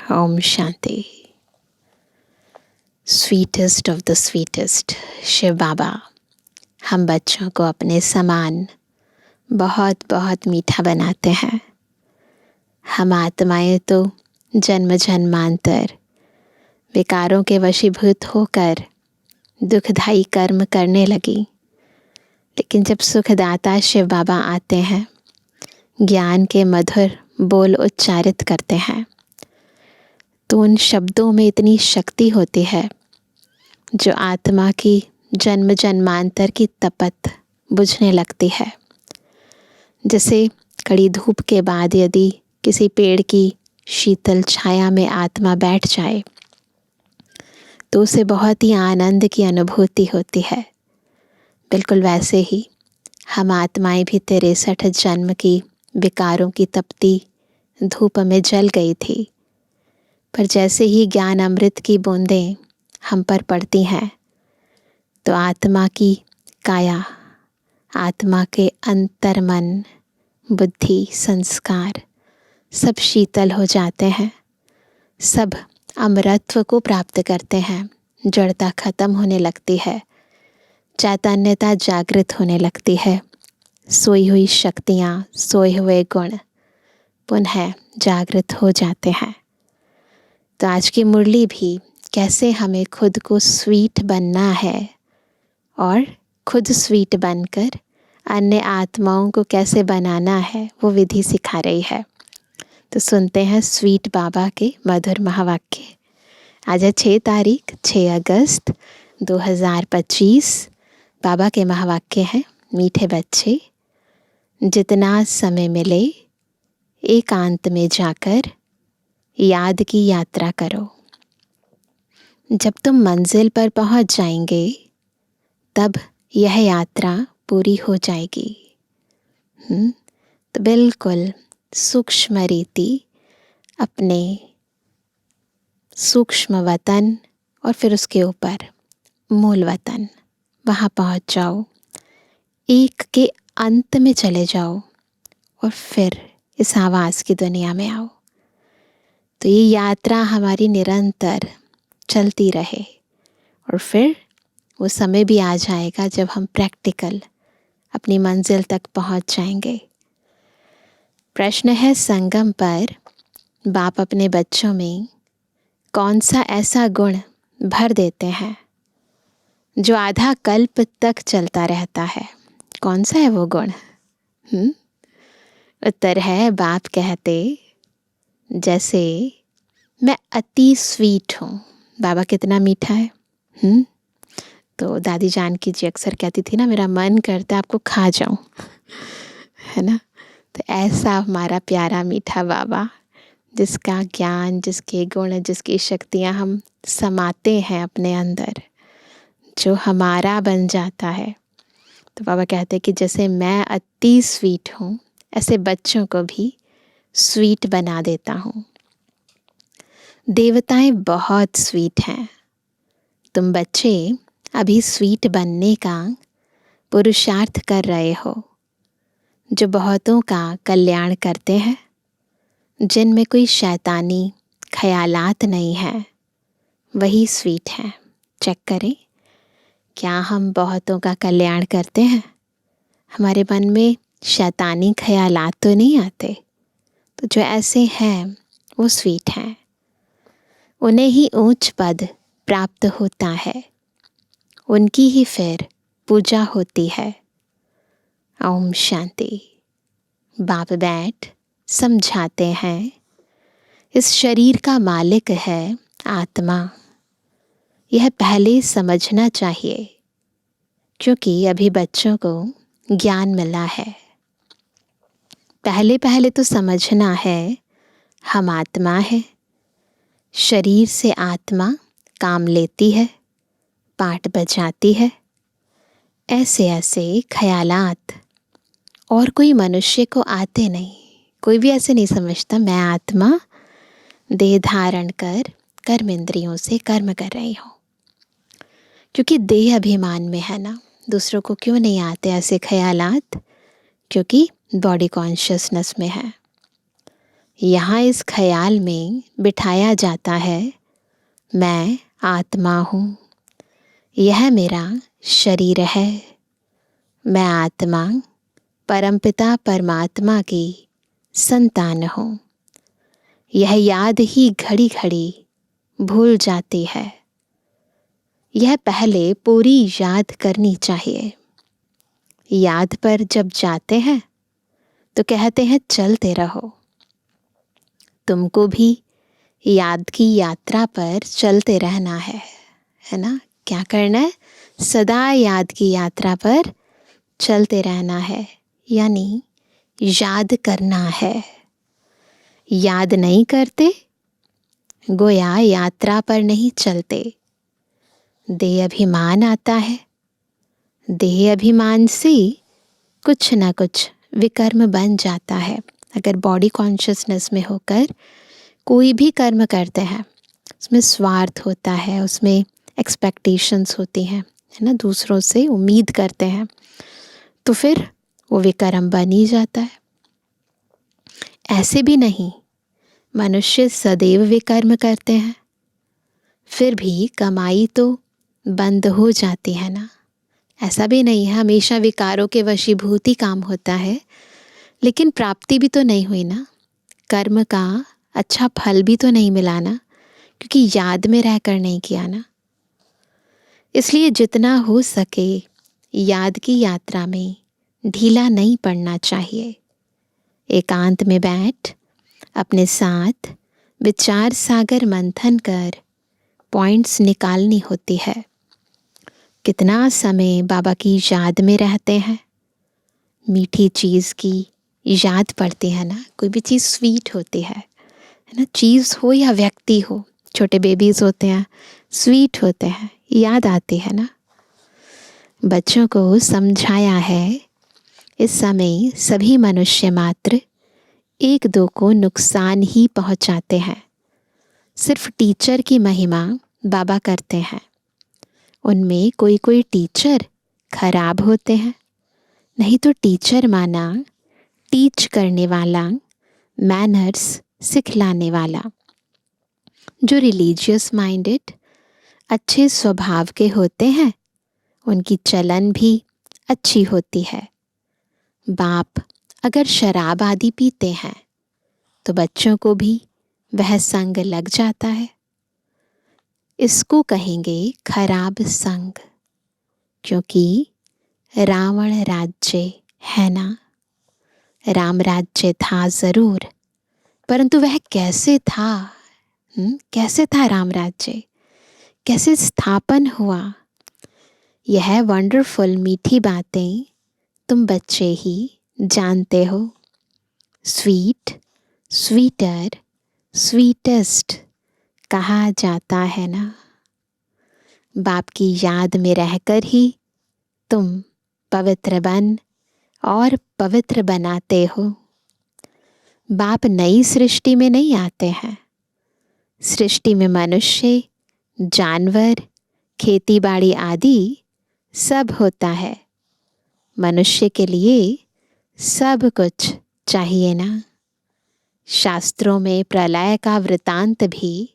ओम शांति। Sweetest of the sweetest Shiv Baba हम बच्चों को अपने समान बहुत बहुत मीठा बनाते हैं। हम आत्माएं तो जन्म जन्मांतर विकारों के वशीभूत होकर दुखदायी कर्म करने लगी, लेकिन जब सुखदाता शिव बाबा आते हैं, ज्ञान के मधुर बोल उच्चारित करते हैं, तो उन शब्दों में इतनी शक्ति होती है जो आत्मा की जन्म जन्मांतर की तपत बुझने लगती है। जैसे कड़ी धूप के बाद यदि किसी पेड़ की शीतल छाया में आत्मा बैठ जाए तो उसे बहुत ही आनंद की अनुभूति होती है। बिल्कुल वैसे ही हम आत्माएं भी 63 जन्म की विकारों की तपती धूप में जल गई थी, पर जैसे ही ज्ञान अमृत की बूंदें हम पर पड़ती हैं तो आत्मा की काया, आत्मा के अंतर मन, बुद्धि, संस्कार सब शीतल हो जाते हैं, सब अमरत्व को प्राप्त करते हैं। जड़ता खत्म होने लगती है, चैतन्यता जागृत होने लगती है, सोई हुई शक्तियाँ, सोए हुए गुण पुनः जागृत हो जाते हैं। तो आज की मुरली भी कैसे हमें खुद को स्वीट बनना है और खुद स्वीट बनकर अन्य आत्माओं को कैसे बनाना है वो विधि सिखा रही है। तो सुनते हैं स्वीट बाबा के मधुर महावाक्य। आज है 6 तारीख 6 अगस्त 2025। बाबा के महावाक्य हैं, मीठे बच्चे, जितना समय मिले एकांत में जाकर याद की यात्रा करो। जब तुम मंजिल पर पहुंच जाएंगे तब यह यात्रा पूरी हो जाएगी। तो बिल्कुल सूक्ष्म रीति अपने सूक्ष्म वतन और फिर उसके ऊपर मूल वतन, वहाँ पहुँच जाओ, एक के अंत में चले जाओ और फिर इस आवाज़ की दुनिया में आओ। तो ये यात्रा हमारी निरंतर चलती रहे और फिर वो समय भी आ जाएगा जब हम प्रैक्टिकल अपनी मंजिल तक पहुंच जाएंगे। प्रश्न है, संगम पर बाप अपने बच्चों में कौन सा ऐसा गुण भर देते हैं जो आधा कल्प तक चलता रहता है? कौन सा है वो गुण? उत्तर है, बाप कहते जैसे मैं अति स्वीट हूँ। बाबा कितना मीठा है। तो दादी जानकी जी अक्सर कहती थी ना, मेरा मन करता है आपको खा जाऊं, है ना। तो ऐसा हमारा प्यारा मीठा बाबा, जिसका ज्ञान, जिसके गुण, जिसकी शक्तियाँ हम समाते हैं अपने अंदर, जो हमारा बन जाता है। तो बाबा कहते कि जैसे मैं अति स्वीट हूँ, ऐसे बच्चों को भी स्वीट बना देता हूँ। देवताएं बहुत स्वीट हैं। तुम बच्चे अभी स्वीट बनने का पुरुषार्थ कर रहे हो, जो बहुतों का कल्याण करते हैं, जिनमें कोई शैतानी ख्यालात नहीं है, वही स्वीट है। चेक करें, क्या हम बहुतों का कल्याण करते हैं? हमारे मन में शैतानी ख्यालात तो नहीं आते। तो जो ऐसे हैं वो स्वीट हैं, उन्हें ही ऊंच पद प्राप्त होता है, उनकी ही फिर पूजा होती है। ओम शांति। बाप बैठ समझाते हैं, इस शरीर का मालिक है आत्मा। यह पहले समझना चाहिए, क्योंकि अभी बच्चों को ज्ञान मिला है। पहले तो समझना है हम आत्मा है, शरीर से आत्मा काम लेती है, पाठ बजाती है। ऐसे ऐसे ख्यालात और कोई मनुष्य को आते नहीं। कोई भी ऐसे नहीं समझता मैं आत्मा देह धारण कर कर्म इंद्रियों से कर्म कर रही हूँ, क्योंकि देह अभिमान में है ना। दूसरों को क्यों नहीं आते ऐसे ख्यालात? क्योंकि बॉडी कॉन्शियसनेस में है। यहाँ इस ख्याल में बिठाया जाता है, मैं आत्मा हूँ, यह मेरा शरीर है। मैं आत्मा परमपिता परमात्मा की संतान हूँ। यह याद ही घड़ी घड़ी भूल जाती है। यह पहले पूरी याद करनी चाहिए। याद पर जब जाते हैं तो कहते हैं चलते रहो। तुमको भी याद की यात्रा पर चलते रहना है ना? क्या करना है? सदा याद की यात्रा पर चलते रहना है, यानी याद करना है। याद नहीं करते, गोया यात्रा पर नहीं चलते। देह अभिमान आता है। देह अभिमान से कुछ ना कुछ विकर्म बन जाता है। अगर बॉडी कॉन्शियसनेस में होकर कोई भी कर्म करते हैं, उसमें स्वार्थ होता है, उसमें एक्सपेक्टेशंस होती हैं, है ना? दूसरों से उम्मीद करते हैं, तो फिर वो विकर्म बन ही जाता है। ऐसे भी नहीं, मनुष्य सदैव विकर्म करते हैं, फिर भी कमाई तो बंद हो जाती है ना? ऐसा भी नहीं है हमेशा विकारों के वशीभूत ही काम होता है, लेकिन प्राप्ति भी तो नहीं हुई ना, कर्म का अच्छा फल भी तो नहीं मिला ना, क्योंकि याद में रहकर नहीं किया ना। इसलिए जितना हो सके याद की यात्रा में ढीला नहीं पड़ना चाहिए। एकांत में बैठ अपने साथ विचार सागर मंथन कर पॉइंट्स निकालनी होती है। कितना समय बाबा की याद में रहते हैं। मीठी चीज़ की याद पड़ती है ना, कोई भी चीज़ स्वीट होती है ना? चीज़ हो या व्यक्ति हो, छोटे बेबीज़ होते हैं, स्वीट होते हैं, याद आती है ना। बच्चों को समझाया है, इस समय सभी मनुष्य मात्र एक दो को नुकसान ही पहुंचाते हैं। सिर्फ टीचर की महिमा बाबा करते हैं। उनमें कोई कोई टीचर खराब होते हैं, नहीं तो टीचर माना टीच करने वाला, मैनर्स सिखलाने वाला। जो रिलीजियस माइंडेड अच्छे स्वभाव के होते हैं, उनकी चलन भी अच्छी होती है। बाप अगर शराब आदि पीते हैं तो बच्चों को भी वह संग लग जाता है। इसको कहेंगे खराब संग, क्योंकि रावण राज्य है ना। राम राज्य था ज़रूर, परंतु वह कैसे था? कैसे था राम राज्य? कैसे स्थापन हुआ? यह वंडरफुल मीठी बातें तुम बच्चे ही जानते हो। स्वीट, स्वीटर, स्वीटेस्ट कहा जाता है ना। बाप की याद में रहकर ही तुम पवित्र बन और पवित्र बनाते हो। बाप नई सृष्टि में नहीं आते हैं। सृष्टि में मनुष्य, जानवर, खेती बाड़ी आदि सब होता है। मनुष्य के लिए सब कुछ चाहिए ना। शास्त्रों में प्रलय का वृतांत भी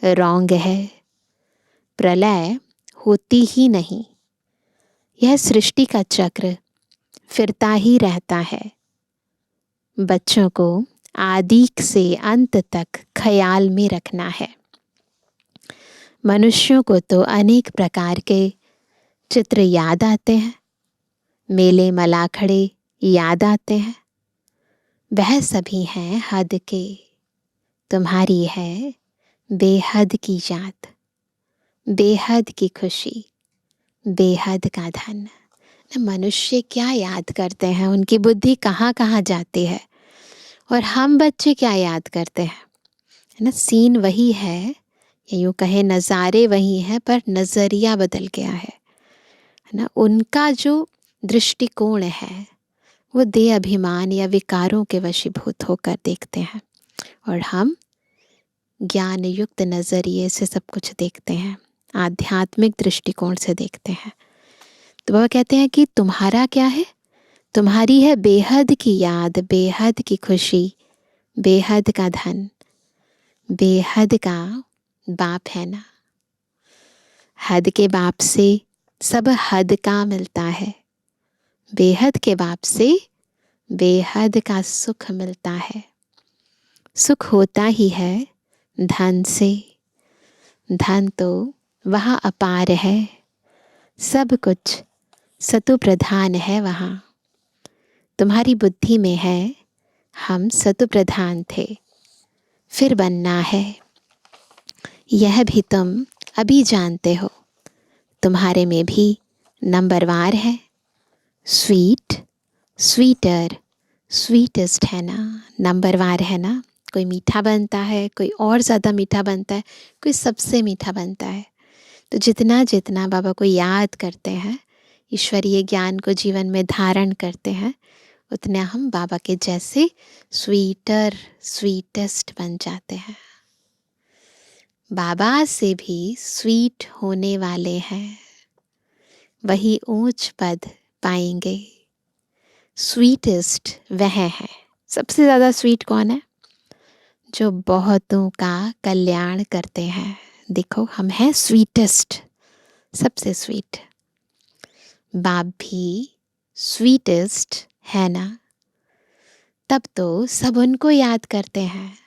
रॉन्ग है। प्रलय होती ही नहीं। यह सृष्टि का चक्र फिरता ही रहता है। बच्चों को आदि से अंत तक ख्याल में रखना है। मनुष्यों को तो अनेक प्रकार के चित्र याद आते हैं, मेले मलाखड़े याद आते हैं। वह सभी हैं हद के। तुम्हारी है बेहद की याद, बेहद की खुशी, बेहद का धन। मनुष्य क्या याद करते हैं, उनकी बुद्धि कहाँ कहाँ जाती है, और हम बच्चे क्या याद करते हैं, है ना। सीन वही है, या यूँ कहे नज़ारे वही हैं, पर नज़रिया बदल गया है ना। उनका जो दृष्टिकोण है वो देह अभिमान या विकारों के वशीभूत होकर देखते हैं, और हम ज्ञान युक्त नज़रिए से सब कुछ देखते हैं, आध्यात्मिक दृष्टिकोण से देखते हैं। तो बाबा कहते हैं कि तुम्हारा क्या है? तुम्हारी है बेहद की याद, बेहद की खुशी, बेहद का धन, बेहद का बाप है ना। हद के बाप से सब हद का मिलता है, बेहद के बाप से बेहद का सुख मिलता है। सुख होता ही है धन से। धन तो वहाँ अपार है, सब कुछ सतु प्रधान है वहाँ। तुम्हारी बुद्धि में है हम सतु प्रधान थे, फिर बनना है। यह भी तुम अभी जानते हो। तुम्हारे में भी नंबरवार है। स्वीट, स्वीटर, स्वीटेस्ट है ना, नंबरवार है ना। कोई मीठा बनता है, कोई और ज़्यादा मीठा बनता है, कोई सबसे मीठा बनता है। तो जितना जितना बाबा को याद करते हैं, ईश्वरीय ज्ञान को जीवन में धारण करते हैं, उतना हम बाबा के जैसे स्वीटर, स्वीटेस्ट बन जाते हैं। बाबा से भी स्वीट होने वाले हैं, वही ऊंच पद पाएंगे। स्वीटेस्ट वह है। सबसे ज़्यादा स्वीट कौन है? जो बहुतों का कल्याण करते हैं। देखो हम हैं स्वीटेस्ट, सबसे स्वीट। बाप भी स्वीटेस्ट है ना। तब तो सब उनको याद करते हैं।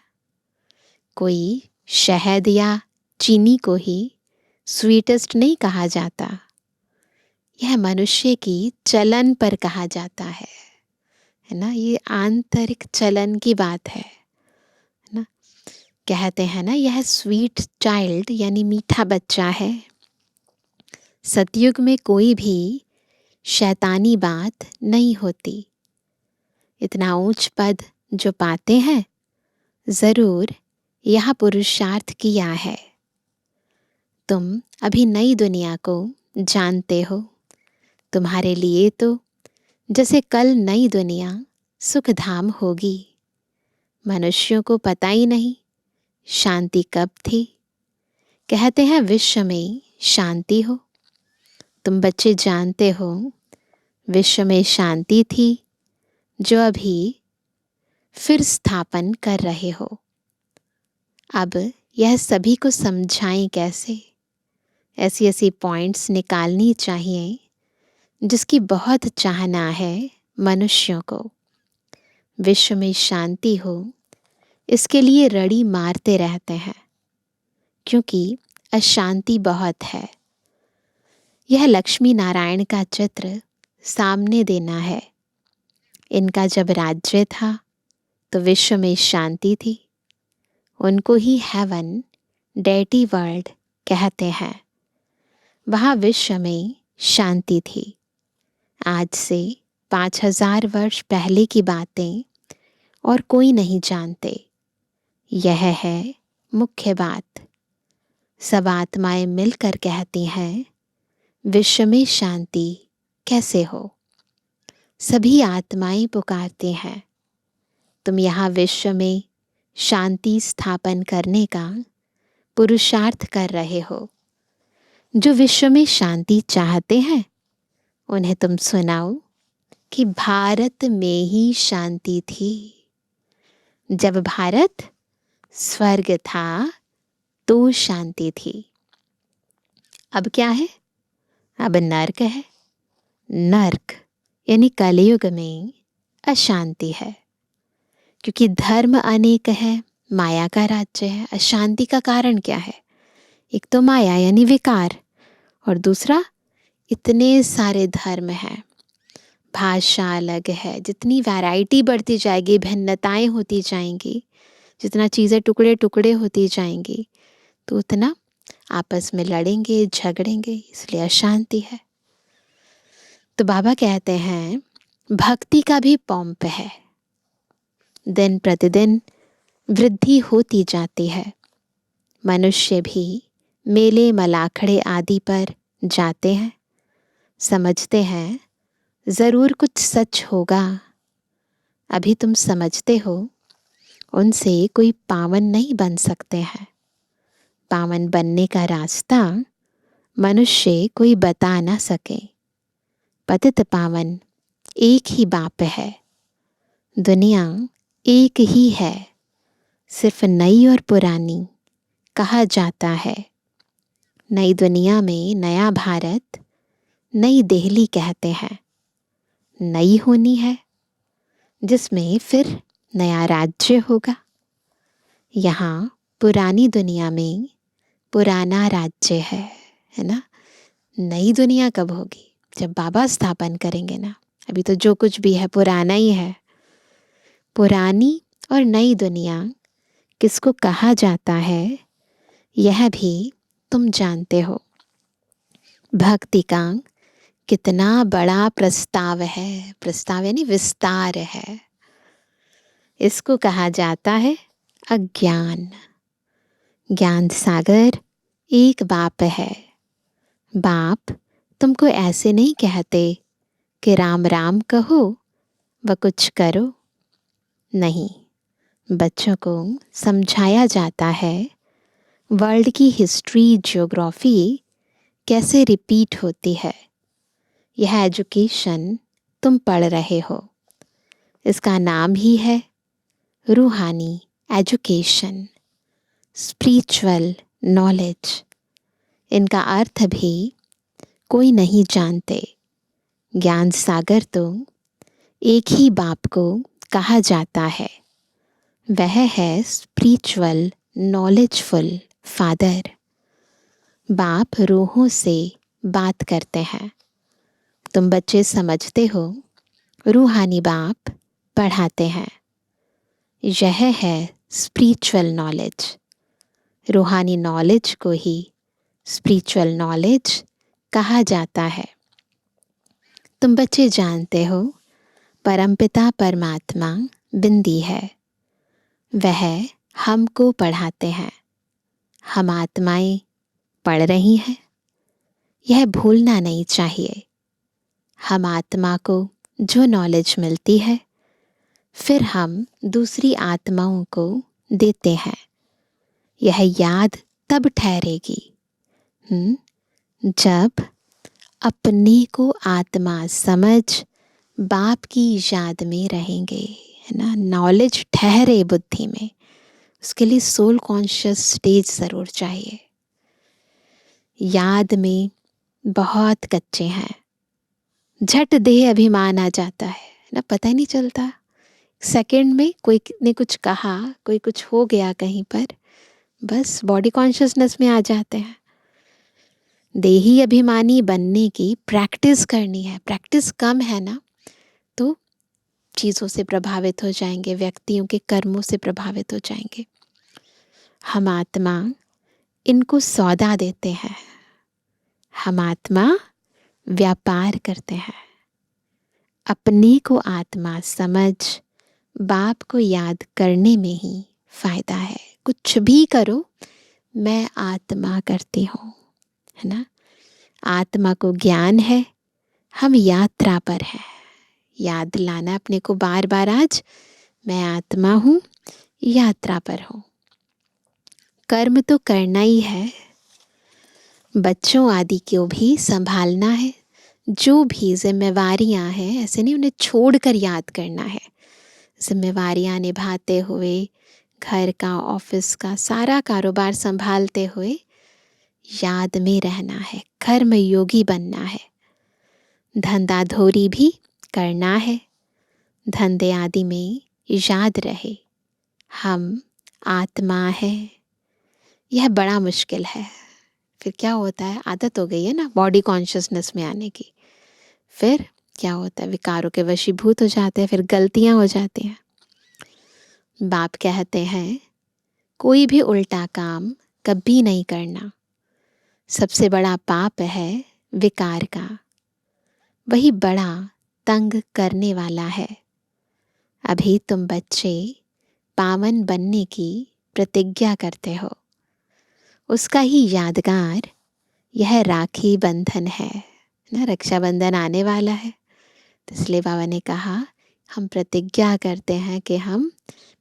कोई शहद या चीनी को ही स्वीटेस्ट नहीं कहा जाता, यह मनुष्य की चलन पर कहा जाता है ना। ये आंतरिक चलन की बात है ना। कहते हैं ना, यह स्वीट चाइल्ड यानी मीठा बच्चा है। सतयुग में कोई भी शैतानी बात नहीं होती। इतना ऊंच पद जो पाते हैं, ज़रूर यह पुरुषार्थ किया है। तुम अभी नई दुनिया को जानते हो। तुम्हारे लिए तो जैसे कल नई दुनिया सुखधाम होगी। मनुष्यों को पता ही नहीं शांति कब थी। कहते हैं विश्व में शांति हो। तुम बच्चे जानते हो विश्व में शांति थी, जो अभी फिर स्थापन कर रहे हो। अब यह सभी को समझाएं कैसे। ऐसी ऐसी पॉइंट्स निकालनी चाहिए जिसकी बहुत चाहना है मनुष्यों को। विश्व में शांति हो, इसके लिए रड़ी मारते रहते हैं, क्योंकि अशांति बहुत है। यह लक्ष्मी नारायण का चित्र सामने देना है। इनका जब राज्य था तो विश्व में शांति थी। उनको ही हेवन, डेटी वर्ल्ड कहते हैं। वहाँ विश्व में शांति थी। आज से 5000 वर्ष पहले की बातें और कोई नहीं जानते। यह है मुख्य बात। सब आत्माएं मिलकर कहती हैं विश्व में शांति कैसे हो। सभी आत्माएं पुकारते हैं, तुम यहाँ विश्व में शांति स्थापन करने का पुरुषार्थ कर रहे हो। जो विश्व में शांति चाहते हैं उन्हें तुम सुनाओ कि भारत में ही शांति थी। जब भारत स्वर्ग था तो शांति थी। अब क्या है? अब नर्क है। नर्क यानी कलयुग में अशांति है, क्योंकि धर्म अनेक है, माया का राज्य है। अशांति का कारण क्या है? एक तो माया यानी विकार, और दूसरा इतने सारे धर्म हैं, भाषा अलग है। जितनी वैरायटी बढ़ती जाएगी, भिन्नताएं होती जाएंगी, जितना चीज़ें टुकड़े टुकड़े होती जाएंगी, तो उतना आपस में लड़ेंगे, झगड़ेंगे, इसलिए अशांति है। तो बाबा कहते हैं भक्ति का भी पंप है। दिन प्रतिदिन वृद्धि होती जाती है। मनुष्य भी मेले मलाखड़े आदि पर जाते हैं, समझते हैं ज़रूर कुछ सच होगा। अभी तुम समझते हो उनसे कोई पावन नहीं बन सकते हैं। पावन बनने का रास्ता मनुष्य कोई बता ना सके। पतित पावन एक ही बाप है। दुनिया एक ही है, सिर्फ नई और पुरानी कहा जाता है। नई दुनिया में नया भारत, नई दिल्ली कहते हैं। नई होनी है जिसमें फिर नया राज्य होगा। यहाँ पुरानी दुनिया में पुराना राज्य है ना। नई दुनिया कब होगी? जब बाबा स्थापन करेंगे ना। अभी तो जो कुछ भी है पुराना ही है। पुरानी और नई दुनिया किसको कहा जाता है यह भी तुम जानते हो। भक्ति का कितना बड़ा प्रस्ताव है। प्रस्ताव यानी विस्तार है। इसको कहा जाता है अज्ञान। ज्ञान सागर एक बाप है। बाप तुमको ऐसे नहीं कहते कि राम राम कहो व कुछ करो। नहीं, बच्चों को समझाया जाता है वर्ल्ड की हिस्ट्री, ज्योग्राफी कैसे रिपीट होती है। यह एजुकेशन तुम पढ़ रहे हो, इसका नाम ही है रूहानी एजुकेशन, स्पिरिचुअल नॉलेज। इनका अर्थ भी कोई नहीं जानते। ज्ञान सागर तो एक ही बाप को कहा जाता है। वह है स्पिरिचुअल नॉलेजफुल फादर। बाप रूहों से बात करते हैं। तुम बच्चे समझते हो, रूहानी बाप पढ़ाते हैं। यह है स्पिरिचुअल नॉलेज। रूहानी नॉलेज को ही स्पिरिचुअल नॉलेज कहा जाता है। तुम बच्चे जानते हो परमपिता परमात्मा बिंदी है। वह हमको पढ़ाते हैं। हम आत्माएं पढ़ रही हैं, यह भूलना नहीं चाहिए। हम आत्मा को जो नॉलेज मिलती है फिर हम दूसरी आत्माओं को देते हैं। यह याद तब ठहरेगी जब अपने को आत्मा समझ बाप की याद में रहेंगे, है ना। नॉलेज ठहरे बुद्धि में, उसके लिए सोल कॉन्शियस स्टेज ज़रूर चाहिए। याद में बहुत कच्चे हैं। झट देह अभिमान आ जाता है ना, पता ही नहीं चलता। सेकंड में कोई ने कुछ कहा, कोई कुछ हो गया कहीं पर, बस बॉडी कॉन्शियसनेस में आ जाते हैं। देही अभिमानी बनने की प्रैक्टिस करनी है। प्रैक्टिस कम है ना तो चीज़ों से प्रभावित हो जाएंगे, व्यक्तियों के कर्मों से प्रभावित हो जाएंगे। हम आत्मा इनको सौदा देते हैं। हम आत्मा व्यापार करते हैं। अपने को आत्मा समझ बाप को याद करने में ही फायदा है। कुछ भी करो, मैं आत्मा करती हूँ, है ना। आत्मा को ज्ञान है, हम यात्रा पर हैं। याद दिलाना अपने को बार बार, आज मैं आत्मा हूँ, यात्रा पर हूँ। कर्म तो करना ही है। बच्चों आदि को भी संभालना है। जो भी जिम्मेवारियां हैं, ऐसे नहीं उन्हें छोड़कर याद करना है। जिम्मेवारियां निभाते हुए, घर का, ऑफिस का सारा कारोबार संभालते हुए याद में रहना है। कर्म योगी बनना है। धंधा धोरी भी करना है। धंधे आदि में याद रहे हम आत्मा है। यह बड़ा मुश्किल है। फिर क्या होता है, आदत हो गई है ना बॉडी कॉन्शियसनेस में आने की। फिर क्या होता है, विकारों के वशीभूत हो जाते हैं, फिर गलतियां हो जाती हैं। बाप कहते हैं कोई भी उल्टा काम कभी नहीं करना। सबसे बड़ा पाप है विकार का, वही बड़ा तंग करने वाला है। अभी तुम बच्चे पावन बनने की प्रतिज्ञा करते हो, उसका ही यादगार यह राखी बंधन है ना। रक्षाबंधन आने वाला है, तो इसलिए बाबा ने कहा हम प्रतिज्ञा करते हैं कि हम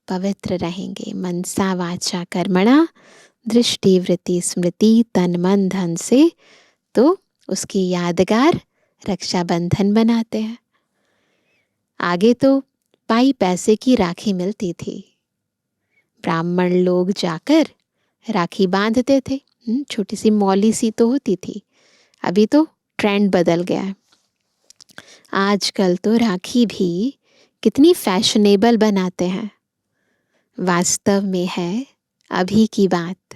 पवित्र रहेंगे। मनसा वाचा कर्मणा दृष्टि वृत्ति स्मृति तन मन धन से, तो उसकी यादगार रक्षाबंधन बनाते हैं। आगे तो पाई पैसे की राखी मिलती थी, ब्राह्मण लोग जाकर राखी बांधते थे। छोटी सी मौली सी तो होती थी। अभी तो ट्रेंड बदल गया है। आजकल तो राखी भी कितनी फैशनेबल बनाते हैं। वास्तव में है अभी की बात।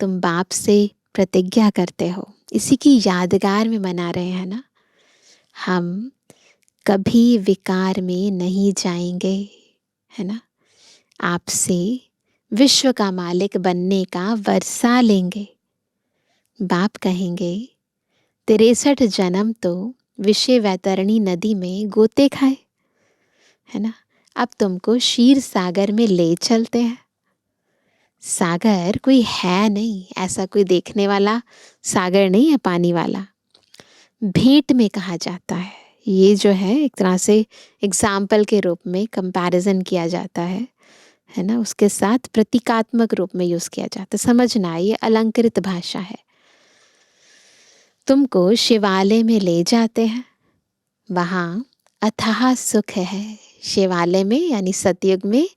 तुम बाप से प्रतिज्ञा करते हो, इसी की यादगार में मना रहे हैं ना। हम कभी विकार में नहीं जाएंगे, है ना। आपसे विश्व का मालिक बनने का वर्षा लेंगे। बाप कहेंगे 63 जन्म तो विषय वैतरणी नदी में गोते खाए, है ना। अब तुमको क्षीर सागर में ले चलते हैं। सागर कोई है नहीं, ऐसा कोई देखने वाला सागर नहीं है पानी वाला। भेंट में कहा जाता है। ये जो है एक तरह से एग्जाम्पल के रूप में कंपैरिजन किया जाता है ना। उसके साथ प्रतीकात्मक रूप में यूज किया जाता है। समझना, ये अलंकृत भाषा है। तुमको शिवालय में ले जाते हैं, वहाँ अथाह सुख है। शिवालय में यानी सतयुग में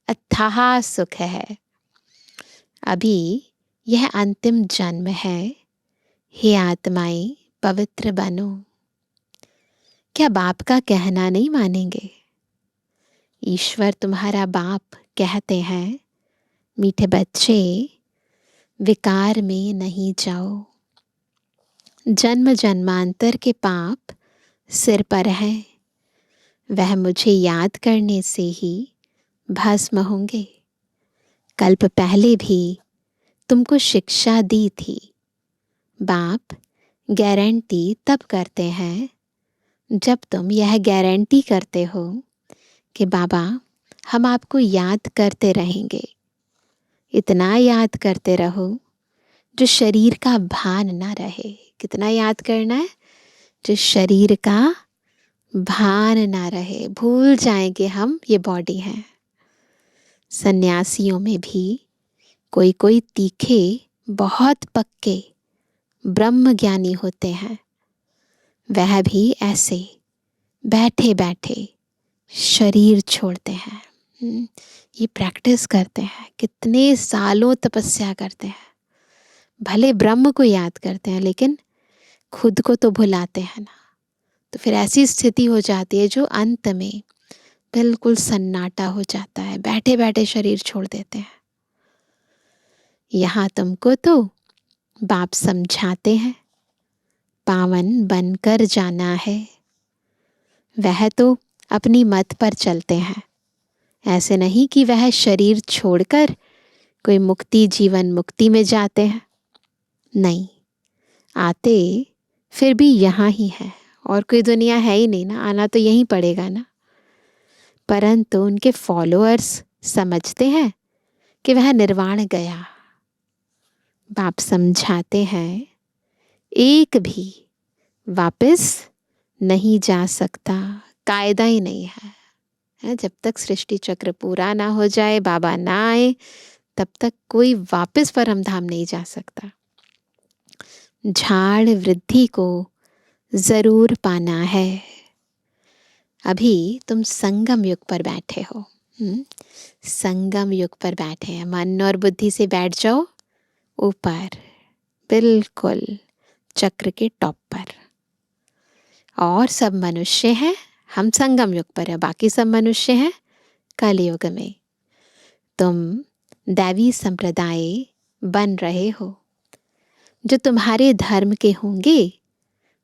अथाह सुख है। अभी यह अंतिम जन्म है। हे आत्माएं पवित्र बनो। क्या बाप का कहना नहीं मानेंगे? ईश्वर तुम्हारा बाप कहते हैं, मीठे बच्चे विकार में नहीं जाओ। जन्म जन्मांतर के पाप सिर पर हैं, वह मुझे याद करने से ही भस्म होंगे। कल्प पहले भी तुमको शिक्षा दी थी। बाप गारंटी तब करते हैं जब तुम यह गारंटी करते हो कि बाबा हम आपको याद करते रहेंगे। इतना याद करते रहो जो शरीर का भान ना रहे। कितना याद करना है? जो शरीर का भान ना रहे, भूल जाएंगे हम ये बॉडी है। सन्यासियों में भी कोई कोई तीखे बहुत पक्के ब्रह्म ज्ञानी होते हैं। वह भी ऐसे बैठे बैठे शरीर छोड़ते हैं। ये प्रैक्टिस करते हैं, कितने सालों तपस्या करते हैं। भले ब्रह्म को याद करते हैं लेकिन खुद को तो भुलाते हैं ना। तो फिर ऐसी स्थिति हो जाती है जो अंत में बिल्कुल सन्नाटा हो जाता है। बैठे बैठे शरीर छोड़ देते हैं। यहाँ तुमको तो बाप समझाते हैं पावन बनकर जाना है। वह तो अपनी मत पर चलते हैं। ऐसे नहीं कि वह शरीर छोड़कर कोई मुक्ति जीवन मुक्ति में जाते हैं। नहीं, आते फिर भी यहाँ ही है और कोई दुनिया है ही नहीं ना। आना तो यहीं पड़ेगा ना। परंतु उनके फॉलोअर्स समझते हैं कि वह निर्वाण गया। बाप समझाते हैं एक भी वापस नहीं जा सकता। कायदा ही नहीं है। जब तक सृष्टि चक्र पूरा ना हो जाए, बाबा ना आए, तब तक कोई वापस परम धाम नहीं जा सकता। झाड़ वृद्धि को जरूर पाना है। अभी तुम संगम युग पर बैठे हो। संगम युग पर बैठे हैं। मन और बुद्धि से बैठ जाओ ऊपर, बिल्कुल चक्र के टॉप पर। और सब मनुष्य हैं, हम संगम युग पर है। बाकी सब मनुष्य हैं कलयुग में। तुम दैवी संप्रदाय बन रहे हो। जो तुम्हारे धर्म के होंगे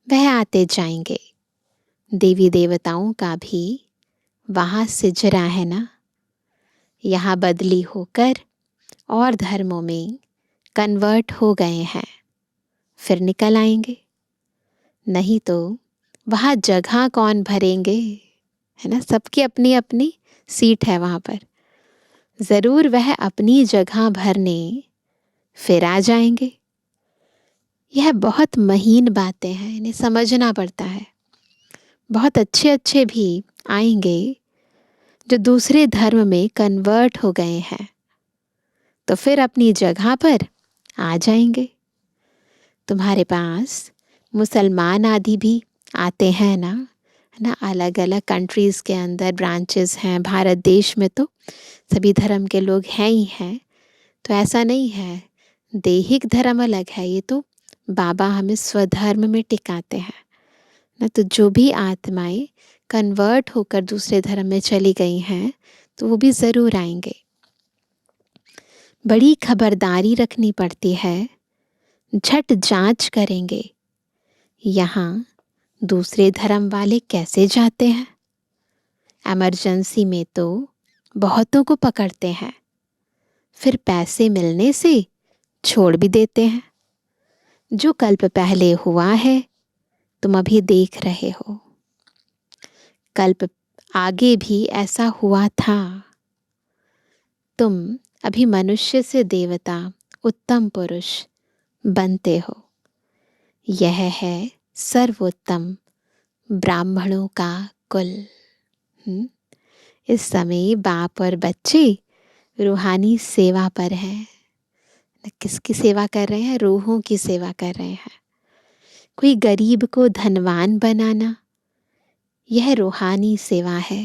वह आते जाएंगे। देवी देवताओं का भी वहाँ सिजरा है ना। यहाँ बदली होकर और धर्मों में कन्वर्ट हो गए हैं, फिर निकल आएंगे। नहीं तो वहाँ जगह कौन भरेंगे, है ना। सबकी अपनी अपनी सीट है वहाँ पर। ज़रूर वह अपनी जगह भरने फिर आ जाएंगे। यह बहुत महीन बातें हैं, इन्हें समझना पड़ता है। बहुत अच्छे अच्छे भी आएंगे जो दूसरे धर्म में कन्वर्ट हो गए हैं, तो फिर अपनी जगह पर आ जाएंगे। तुम्हारे पास मुसलमान आदि भी आते हैं ना। है ना। अलग अलग कंट्रीज़ के अंदर ब्रांचेस हैं, भारत देश में तो सभी धर्म के लोग हैं ही हैं। तो ऐसा नहीं है, दैहिक धर्म अलग है, ये तो बाबा हमें स्वधर्म में टिकाते हैं ना। तो जो भी आत्माएं कन्वर्ट होकर दूसरे धर्म में चली गई हैं तो वो भी ज़रूर आएंगे। बड़ी खबरदारी रखनी पड़ती है, झट जांच करेंगे यहाँ दूसरे धर्म वाले कैसे जाते हैं। इमरजेंसी में तो बहुतों को पकड़ते हैं, फिर पैसे मिलने से छोड़ भी देते हैं। जो कल्प पहले हुआ है तुम अभी देख रहे हो, कल्प आगे भी ऐसा हुआ था। तुम अभी मनुष्य से देवता, उत्तम पुरुष बनते हो। यह है सर्वोत्तम ब्राह्मणों का कुल। इस समय बाप और बच्चे रूहानी सेवा पर हैं। किसकी सेवा कर रहे हैं? रूहों की सेवा कर रहे हैं। कोई गरीब को धनवान बनाना, यह रूहानी सेवा है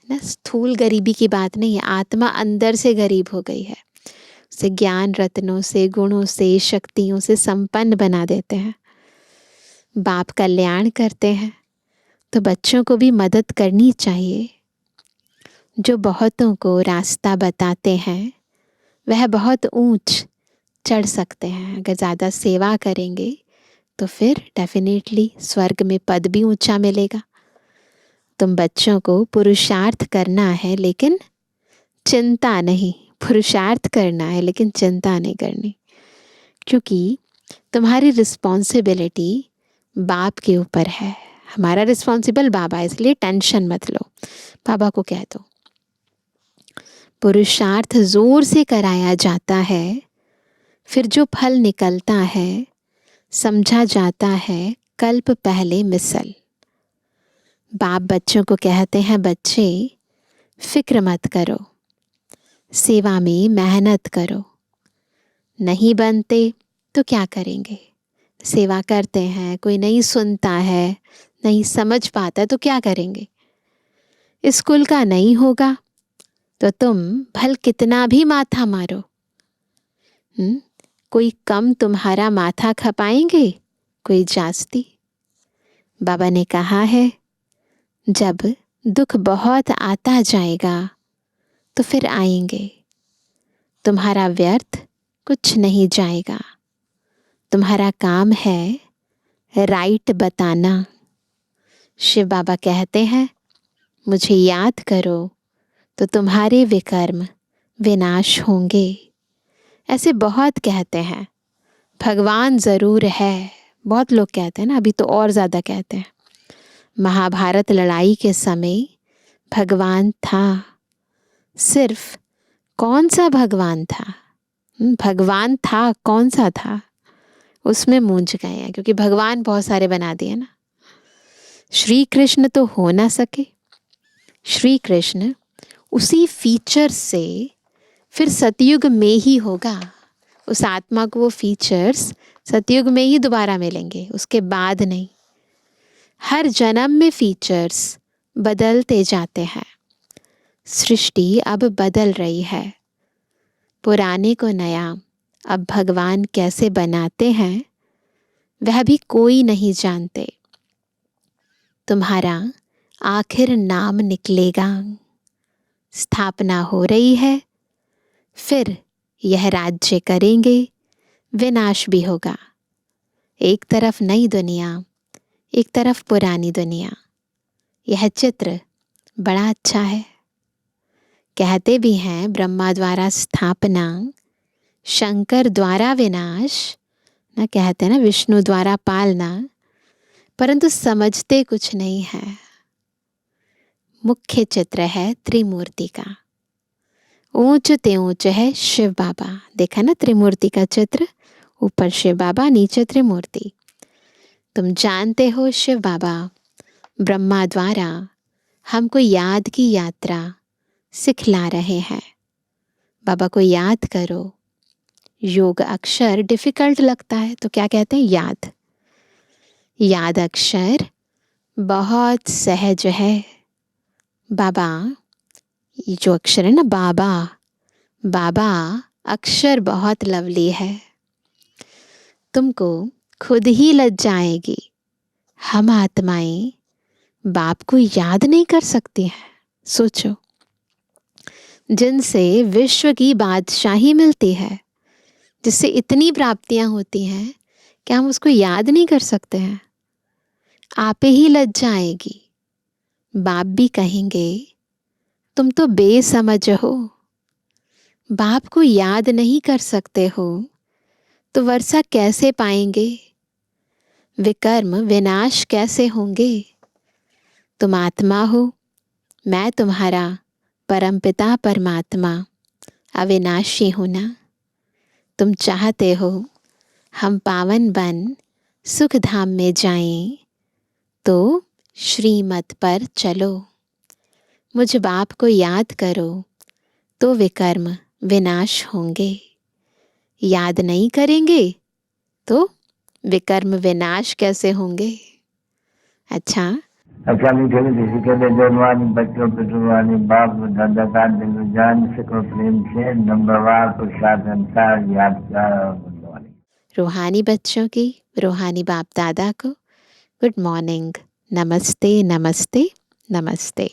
ना। स्थूल गरीबी की बात नहीं है, आत्मा अंदर से गरीब हो गई है, उसे ज्ञान रत्नों से, गुणों से, शक्तियों से संपन्न बना देते हैं। बाप कल्याण करते हैं तो बच्चों को भी मदद करनी चाहिए। जो बहुतों को रास्ता बताते हैं वह बहुत ऊंच चढ़ सकते हैं। अगर ज़्यादा सेवा करेंगे तो फिर डेफिनेटली स्वर्ग में पद भी ऊंचा मिलेगा। तुम बच्चों को पुरुषार्थ करना है लेकिन चिंता नहीं, पुरुषार्थ करना है लेकिन चिंता नहीं करनी, क्योंकि तुम्हारी रिस्पॉन्सिबिलिटी बाप के ऊपर है। हमारा रिस्पॉन्सिबल बाबा है, इसलिए टेंशन मत लो। बाबा को कह दो पुरुषार्थ जोर से कराया जाता है, फिर जो फल निकलता है समझा जाता है कल्प पहले मिसल। बाप बच्चों को कहते हैं बच्चे फिक्र मत करो, सेवा में मेहनत करो। नहीं बनते तो क्या करेंगे? सेवा करते हैं, कोई नहीं सुनता है, नहीं समझ पाता तो क्या करेंगे? स्कूल का नहीं होगा तो तुम भल कितना भी माथा मारो, कोई कम तुम्हारा माथा खपाएंगे? कोई जास्ती। बाबा ने कहा है जब दुख बहुत आता जाएगा तो फिर आएंगे, तुम्हारा व्यर्थ कुछ नहीं जाएगा। तुम्हारा काम है राइट बताना। शिव बाबा कहते हैं मुझे याद करो तो तुम्हारे विकर्म विनाश होंगे। ऐसे बहुत कहते हैं। भगवान ज़रूर है, बहुत लोग कहते हैं ना, अभी तो और ज़्यादा कहते हैं। महाभारत लड़ाई के समय भगवान था, सिर्फ कौन सा भगवान था? भगवान था, कौन सा था? उसमें मूंझ गए हैं, क्योंकि भगवान बहुत सारे बना दिए ना। श्री कृष्ण तो हो ना सके। श्री कृष्ण उसी फीचर से फिर सतयुग में ही होगा। उस आत्मा को वो फीचर्स सतयुग में ही दोबारा मिलेंगे, उसके बाद नहीं। हर जन्म में फीचर्स बदलते जाते हैं। सृष्टि अब बदल रही है। पुराने को नया अब भगवान कैसे बनाते हैं वह भी कोई नहीं जानते। तुम्हारा आखिर नाम निकलेगा। स्थापना हो रही है, फिर यह राज्य करेंगे, विनाश भी होगा। एक तरफ नई दुनिया, एक तरफ पुरानी दुनिया। यह चित्र बड़ा अच्छा है। कहते भी हैं ब्रह्मा द्वारा स्थापना, शंकर द्वारा विनाश, ना कहते हैं ना विष्णु द्वारा पालना, परंतु समझते कुछ नहीं है। मुख्य चित्र है त्रिमूर्ति का। ऊंच ते ऊंच है शिव बाबा। देखा ना त्रिमूर्ति का चित्र, ऊपर शिव बाबा, नीचे त्रिमूर्ति। तुम जानते हो शिव बाबा ब्रह्मा द्वारा हमको याद की यात्रा सिखला रहे हैं। बाबा को याद करो। योग अक्षर डिफिकल्ट लगता है तो क्या कहते हैं? याद। याद अक्षर बहुत सहज है। बाबा, ये जो अक्षर है ना बाबा, बाबा अक्षर बहुत लवली है। तुमको खुद ही लज जाएगी। हम आत्माएं बाप को याद नहीं कर सकती हैं। सोचो, जिनसे विश्व की बादशाही मिलती है, जिससे इतनी प्राप्तियां होती हैं, क्या हम उसको याद नहीं कर सकते हैं? आप ही लज जाएगी। बाप भी कहेंगे तुम तो बेसमझ हो, बाप को याद नहीं कर सकते हो तो वर्षा कैसे पाएंगे, विकर्म विनाश कैसे होंगे। तुम आत्मा हो, मैं तुम्हारा परमपिता परमात्मा अविनाशी हूं ना। तुम चाहते हो हम पावन बन सुख धाम में जाएं, तो श्रीमत पर चलो। मुझ बाप को याद करो तो विकर्म विनाश होंगे। याद नहीं करेंगे तो विकर्म विनाश कैसे होंगे। अच्छा, मीठे मीठे के जवानी बच्चों पे जुबानी बाप दादा का दिल जान सको प्रेम से नंबरवार प्रसाद अनुसार यादगार और गुणवानी। रूहानी बच्चों की रूहानी बाप दादा को गुड मॉर्निंग, नमस्ते नमस्ते नमस्ते।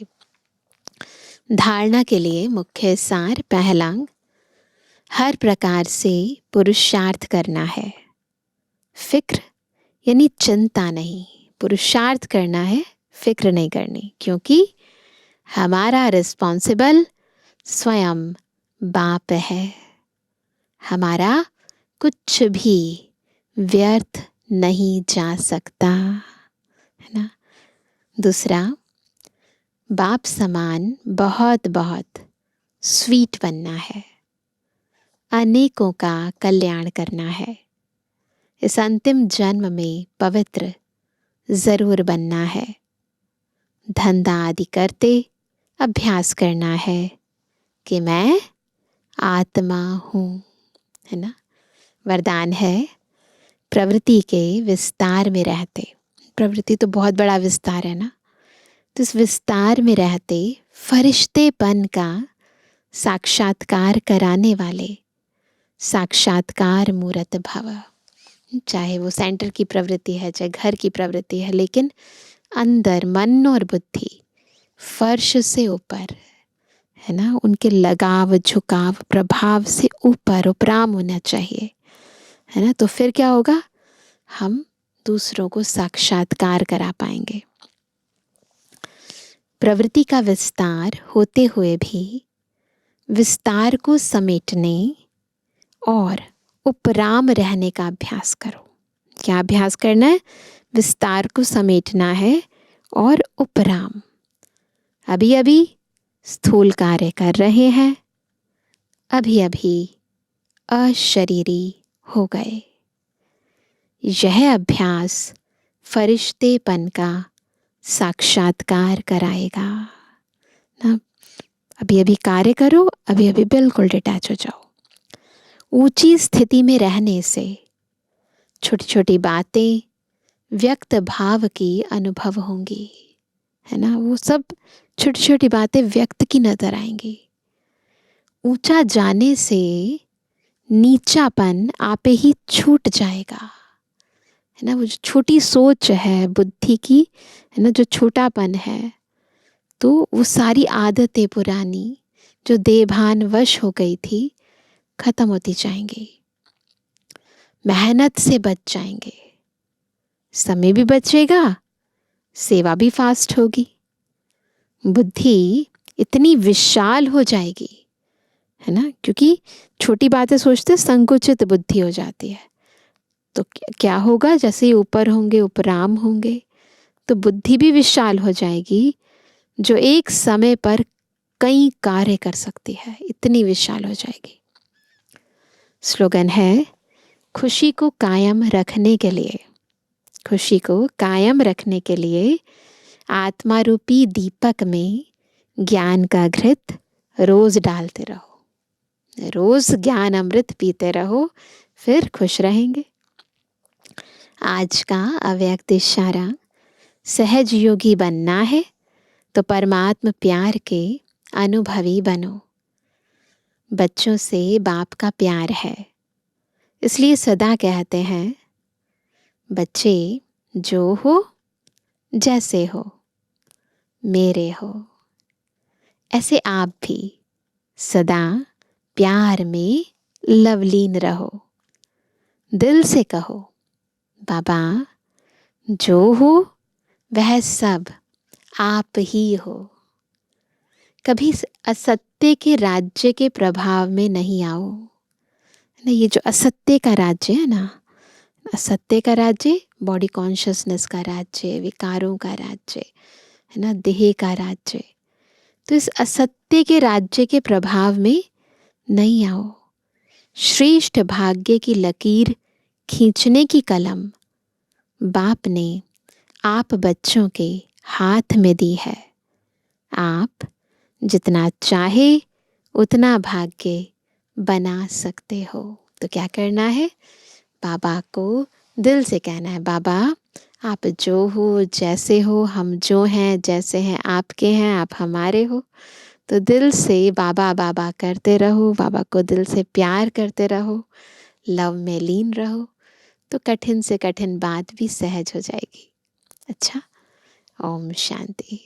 धारणा के लिए मुख्य सार पहला, हर प्रकार से पुरुषार्थ करना है। फिक्र यानी चिंता नहीं, पुरुषार्थ करना है, फिक्र नहीं करनी, क्योंकि हमारा रिस्पॉन्सिबल स्वयं बाप है। हमारा कुछ भी व्यर्थ नहीं जा सकता, है ना। दूसरा, बाप समान बहुत बहुत स्वीट बनना है, अनेकों का कल्याण करना है। इस अंतिम जन्म में पवित्र जरूर बनना है। धंधा आदि करते अभ्यास करना है कि मैं आत्मा हूँ, है ना। वरदान है, प्रवृत्ति के विस्तार में रहते, प्रवृत्ति तो बहुत बड़ा विस्तार है ना, तो इस विस्तार में रहते फरिश्तेपन का साक्षात्कार कराने वाले साक्षात्कार मूर्त भव। चाहे वो सेंटर की प्रवृत्ति है, चाहे घर की प्रवृत्ति है, लेकिन अंदर मन और बुद्धि फर्श से ऊपर, है ना, उनके लगाव झुकाव प्रभाव से ऊपर उपराम होना चाहिए, है ना। तो फिर क्या होगा, हम दूसरों को साक्षात्कार करा पाएंगे। प्रवृत्ति का विस्तार होते हुए भी विस्तार को समेटने और उपराम रहने का अभ्यास करो। क्या अभ्यास करना है? विस्तार को समेटना है और उपराम। अभी अभी स्थूल कार्य कर रहे हैं, अभी अभी अशरीरी हो गए। यह अभ्यास फरिश्तेपन का साक्षात्कार कराएगा ना। अभी अभी कार्य करो, अभी अभी बिल्कुल डिटैच हो जाओ। ऊंची स्थिति में रहने से छोटी छोटी बातें व्यक्त भाव की अनुभव होंगी, है ना। वो सब छोटी छोटी बातें व्यक्त की नजर आएंगी। ऊंचा जाने से नीचापन आपे ही छूट जाएगा, है ना। वो जो छोटी सोच है बुद्धि की, है ना, जो छोटापन है, तो वो सारी आदतें पुरानी जो देभान वश हो गई थी खत्म होती जाएंगी। मेहनत से बच जाएंगे, समय भी बचेगा, सेवा भी फास्ट होगी, बुद्धि इतनी विशाल हो जाएगी, है ना। क्योंकि छोटी बातें सोचते संकुचित बुद्धि हो जाती है। तो क्या होगा, जैसे ही ऊपर होंगे उपराम होंगे, तो बुद्धि भी विशाल हो जाएगी, जो एक समय पर कई कार्य कर सकती है, इतनी विशाल हो जाएगी। स्लोगन है, खुशी को कायम रखने के लिए, खुशी को कायम रखने के लिए आत्मा रूपी दीपक में ज्ञान का घृत रोज डालते रहो। रोज ज्ञान अमृत पीते रहो, फिर खुश रहेंगे। आज का अव्यक्त इशारा, सहज योगी बनना है तो परमात्म प्यार के अनुभवी बनो। बच्चों से बाप का प्यार है, इसलिए सदा कहते हैं, बच्चे जो हो जैसे हो मेरे हो। ऐसे आप भी सदा प्यार में लवलीन रहो। दिल से कहो, बाबा जो हो वह सब आप ही हो। कभी असत्य के राज्य के प्रभाव में नहीं आओ ना। ये जो असत्य का राज्य है ना, असत्य का राज्य बॉडी कॉन्शियसनेस का राज्य, विकारों का राज्य है ना, देह का राज्य। तो इस असत्य के राज्य के प्रभाव में नहीं आओ। श्रेष्ठ भाग्य की लकीर खींचने की कलम बाप ने आप बच्चों के हाथ में दी है। आप जितना चाहे उतना भाग्य बना सकते हो। तो क्या करना है? बाबा को दिल से कहना है, बाबा आप जो हो जैसे हो, हम जो हैं जैसे हैं आपके हैं, आप हमारे हो। तो दिल से बाबा बाबा करते रहो, बाबा को दिल से प्यार करते रहो, लव में लीन रहो, तो कठिन से कठिन बात भी सहज हो जाएगी। अच्छा, ओम शांति।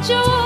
जो